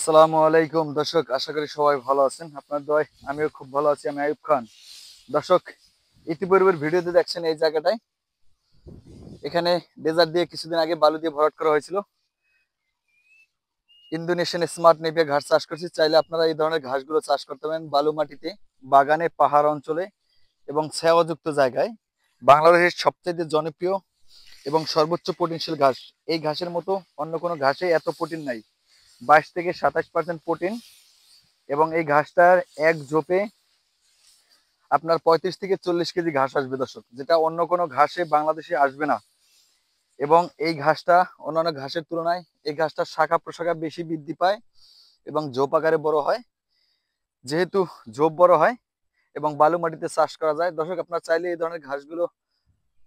আসসালামু আলাইকুম দর্শক, আশা করি সবাই ভালো আছেন। আপনার দোয়ায় আমিও খুব ভালো আছি। আমি আইয়ুব খান। দর্শক, ইতিপূর্বের ভিডিওতে দেখছেন এই জায়গাটায় এখানে ডেজার্ট দিয়ে কিছুদিন আগে বালু দিয়ে ভরাট করা হয়েছিল। ইন্দোনেশিয়ান স্মার্ট নেপিয়ার ঘাস চাষ করছি। চাইলে আপনারা এই ধরনের ঘাসগুলো চাষ করতে পারেন বালু মাটিতে, বাগানে, পাহাড় অঞ্চলে এবং ছায়াযুক্ত জায়গায়। বাংলাদেশের সবচেয়ে জনপ্রিয় এবং সর্বোচ্চ প্রোটিনশীল ঘাস। এই ঘাসের মতো অন্য কোনো ঘাসে এত প্রোটিন নাই। 22 থেকে 27% প্রোটিন, এবং এই ঘাসটার এক ঝোপে আপনার 35 থেকে 40 কেজি ঘাস আসবে দর্শক, যেটা অন্য কোনো ঘাসে বাংলাদেশে আসবে না। এবং এই ঘাসটা অন্যান্য ঘাসের তুলনায় এই ঘাসটার শাখা প্রশাখা বেশি বৃদ্ধি পায় এবং ঝোপ আকারে বড় হয়। যেহেতু ঝোপ বড় হয় এবং বালু মাটিতে চাষ করা যায়, দর্শক আপনার চাইলে এই ধরনের ঘাসগুলো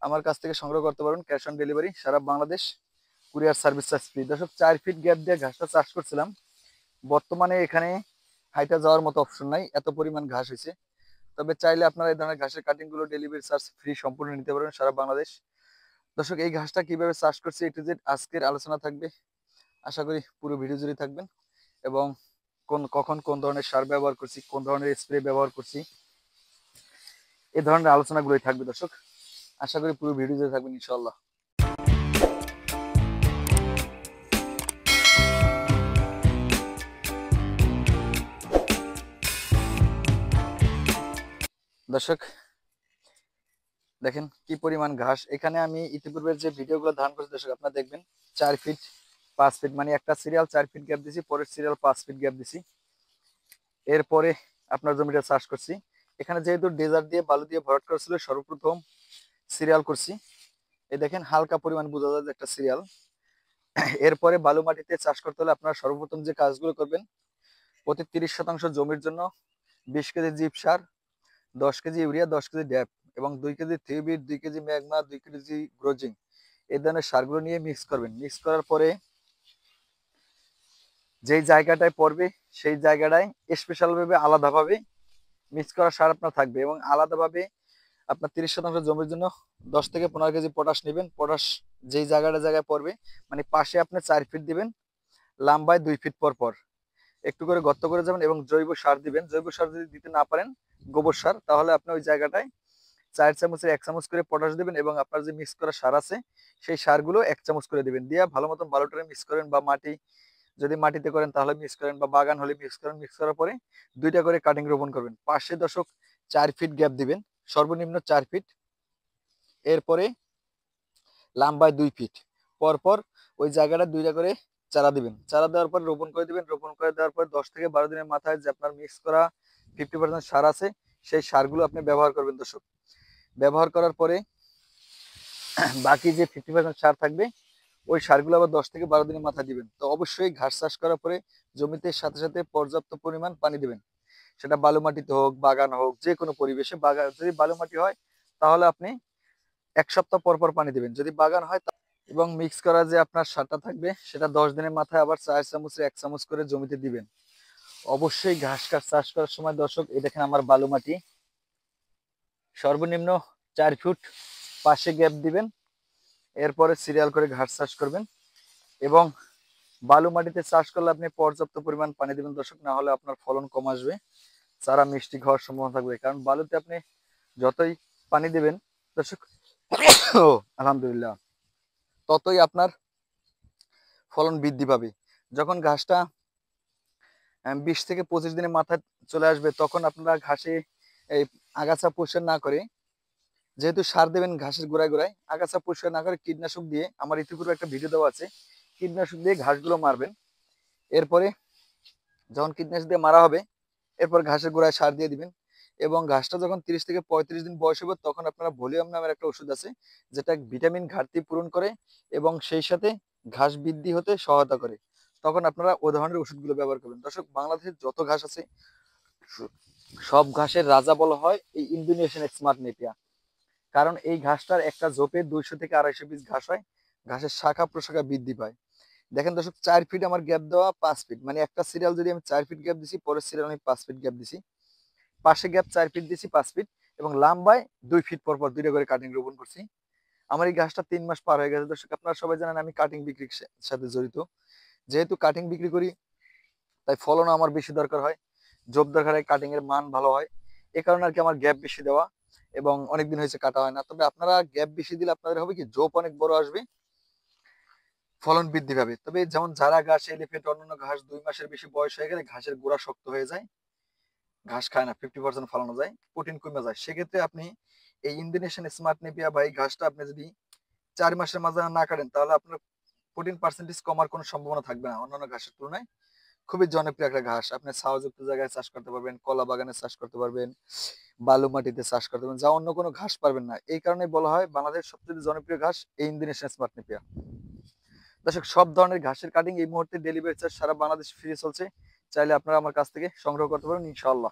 আমার কাছ থেকে সংগ্রহ করতে পারেন। ক্যাশ অন ডেলিভারি, সারা Bangladesh courier service charge free. দর্শক, 4 ফিট গ্যাপ দিয়ে ঘাসটা চাষ করছিলাম। বর্তমানে এখানে হাইটা যাওয়ার মতো অপশন নাই, এত পরিমাণ ঘাস হয়েছে। তবে চাইলে আপনারা এই ধরনের ঘাসের কাটিং গুলো ডেলিভারি চার্জ ফ্রি সম্পূর্ণ নিতে পারবেন সারা বাংলাদেশ। দর্শক, এই ঘাসটা কিভাবে চাষ করছি এ টু জেড আজকের আলোচনা থাকবে। আশা করি পুরো ভিডিও জুড়ে থাকবেন। এবং কখন কোন ধরনের সার ব্যবহার করছি, কোন ধরনের স্প্রে ব্যবহার করছি, এই ধরনের আলোচনাগুলোই থাকবে দর্শক। আশা করি পুরো ভিডিও জুড়ে থাকবেন ইনশাল্লাহ। দর্শক দেখেন কি পরিমাণ ঘাস এখানে। আমি ইতিপূর্বের যে ভিডিওগুলো ধারণ করছি দর্শক, আপনারা দেখবেন 4 ফিট 5 ফিট মানে একটা সিরিয়াল 4 ফিট গ্যাপ দিছি, পরের সিরিয়াল 5 ফিট গ্যাপ দিছি। এরপরে আপনার জমিটা চাষ করছি। এখানে যেহেতু ডেজার্ট দিয়ে বালু দিয়ে ভরাট করা ছিল, সর্বপ্রথম সিরিয়াল করছি। এই দেখেন হালকা পরিমাণ বোঝা যায় যে একটা সিরিয়াল। এরপরে বালু মাটিতে চাষ করতে হলে আপনারা সর্বপ্রথম যে কাজগুলো করবেন, প্রতি 30 শতাংশ জমির জন্য 20 কেজি জিপ সার, 10 কেজি ইউরিয়া, 10 কেজি ড্যাপ এবং 2 কেজি থিওবিট, 2 কেজি ম্যাগমা, 2 কেজি গ্রোজিং, এই ধরনের সারগুলো নিয়ে মিক্স করবেন। মিক্স করার পরে যেই জায়গাটায় পড়বে সেই জায়গাটায় স্পেশাল ভাবে আলাদাভাবে মিক্স করা সার আপনার থাকবে, এবং আলাদাভাবে আপনার 30 শতাংশ জমির জন্য 10 থেকে 15 কেজি পটাশ নেবেন। পটাশ যেই জায়গায় পড়বে, মানে পাশে আপনি 4 ফিট দিবেন, লম্বায় 2 ফিট পর পর একটু করে গর্ত করে যাবেন এবং জৈব সার দিবেন। জৈব সার যদি দিতে না পারেন, গোবর সার, তাহলে আপনি ওই জায়গাটায় 4 চামচের 1 চামচ করে পটাশ দিবেন এবং আপনার যে মিক্স করা সার আছে সেই সারগুলো 1 চামচ করে দিবেন। দিয়ে ভালো মতন বালুটারে মিক্স করেন, বা মাটি যদি মাটিতে করেন তাহলে মিক্স করেন, বা বাগান হলে মিক্স করেন। মিক্স করার পরে 2টা করে কাটিং রোপণ করবেন। পাশে দর্শক 4 ফিট গ্যাপ দিবেন, সর্বনিম্ন 4 ফিট। এরপরে লম্বায় 2 ফিট পর পর ওই জায়গাটা 2টা করে চারা দিবেন। চারা দেওয়ার পর রোপণ করে দিবেন। রোপণ করে দেওয়ার পর 10 থেকে 12 দিনের মাথায় যে আপনার মিক্স করা 50% সার আছে, সেই সারগুলো আপনি ব্যবহার করবেন দর্শক। ব্যবহার করার পরে বাকি যে 50% সার থাকবে, ওই সারগুলো আবার 10 থেকে 12 দিনের মাথায় দিবেন। তো অবশ্যই ঘাস চাষ করার পরে জমিতে সাথে সাথে পর্যাপ্ত পরিমাণ পানি দিবেন। সেটা বালু মাটিতে হোক, বাগান হোক, যে কোনো পরিবেশে। বাগান যদি বালু মাটি হয় তাহলে আপনি 1 সপ্তাহ পর পর পানি দিবেন। যদি বাগান হয় এবং মিক্স করা যে আপনার সারটা থাকবে সেটা 10 দিনের মাথায় আবার 4 চামচে 1 চামচ করে জমিতে দিবেন। অবশ্যই ঘাস চাষ করার সময় দর্শক, এই দেখেন আমার বালু মাটি, সর্বনিম্ন 4 ফুট পাশে গ্যাপ দিবেন। এরপরে সিরিয়াল করে ঘাস চাষ করবেন। এবং বালু মাটিতে চাষ করলে আপনি পর্যাপ্ত পরিমাণ পানি দিবেন দর্শক, না হলে আপনার ফলন কম আসবে, চারা মিষ্টি খাওয়ার সম্ভাবনা থাকবে। কারণ বালুতে আপনি যতই পানি দিবেন দর্শক, ও আলহামদুলিল্লাহ, ততই আপনার ফলন বৃদ্ধি পাবে। যখন ঘাসটা 20 থেকে 25 দিনের মাথায় চলে আসবে, তখন আপনারা ঘাসে এই আগাছা পরিষ্কার না করে, যেহেতু সার দেবেন ঘাসের গোড়ায় গোড়ায়, আগাছা পরিষ্কার না করে কীটনাশক দিয়ে, আমার ইতিপূর্বে একটা ভিডিও দেওয়া আছে, কীটনাশক দিয়ে ঘাসগুলো মারবেন। এরপরে যখন কীটনাশক দিয়ে মারা হবে, এরপর ঘাসের গোড়ায় সার দিয়ে দিবেন। এবং ঘাসটা যখন 30 থেকে 35 দিন বয়স হবে, তখন আপনারা ভলিউম নামের একটা ওষুধ আছে, যেটা ভিটামিন ঘাটতি পূরণ করে এবং সেই সাথে ঘাস বৃদ্ধি হতে সহায়তা করে। তখন আপনারা ওই ধরনের ওষুধগুলো ব্যবহার করবেন। দর্শক, বাংলাদেশের যত ঘাস আছে সব ঘাসের রাজা বলা হয় এই ইন্দোনেশিয়ান স্মার্ট নেপিয়া। কারণ এই ঘাসটার একটা ঝোপে 200 থেকে 250 পিস ঘাস হয়। ঘাসের শাখা প্রশাখা বৃদ্ধি পায়। দেখেন দর্শক, 4 ফিট আমার গ্যাপ দেওয়া, 5 ফিট মানে একটা সিরিয়াল যদি আমি 4 ফিট গ্যাপ দিছি, পরের সিরিয়াল আমি 5 ফিট গ্যাপ দিছি। পাশে গ্যাপ 4 ফিট দিছি, 5 ফিট, এবং লম্বায় 2 ফিট পর পর 2টা করে কাটিং রোপণ করছি। আমার এই গাছটা 3 মাস পার হয়ে গেছে দর্শক। আপনারা সবাই জানেন আমি কাটিং বিক্রির সাথে জড়িত। যেহেতু কাটিং বিক্রি করি, তাই ফলনও আমার বেশি দরকার হয়, জব দরকার হয়, কাটিং এর মান ভালো হয়। এই কারণে আর কি আমার গ্যাপ বেশি দেওয়া, এবং অনেকদিন হয়েছে কাটা হয় না। তবে আপনারা গ্যাপ বেশি দিলে আপনাদের হবে কি জব অনেক বড় আসবে, ফলন বৃদ্ধি পাবে। তবে যেমন যারা ঘাস, এলিফ্যান্ট, অন্যান্য ঘাস 2 মাসের বেশি বয়স হয়ে গেলে ঘাসের গোড়া শক্ত হয়ে যায়, ঘাস খায় না, 50% ফলানো যায়, প্রোটিন কমে যায়। সেক্ষেত্রে আপনি এই ইন্দোনেশিয়ান স্মার্ট নেপিয়া বা এই ঘাসটা আপনি যদি 4 মাসের মাঝে না কাটেন, তাহলে আপনার প্রোটিন পার্সেন্টেজ কমার কোনো সম্ভাবনা থাকবে না অন্যান্য ঘাসের তুলনায়। খুবই জনপ্রিয় একটা ঘাস, আপনি ছাওযুক্ত জায়গায় চাষ করতে পারবেন, কলা বাগানে চাষ করতে পারবেন, বালু মাটিতে চাষ করতে পারবেন, যা অন্য কোনো ঘাস পারবেন না। এই কারণে বলা হয় বাংলাদেশের সবচেয়ে জনপ্রিয় ঘাস এই ইন্দোনেশিয়ান স্মার্ট নেপিয়া। দর্শক, সব ধরনের ঘাসের কাটিং এই মুহূর্তে ডেলিভারি চার্জ সারা বাংলাদেশ ফ্রি চলছে, চাইলে আপনারা আমার কাছ থেকে সংগ্রহ করতে পারেন ইনশাআল্লাহ।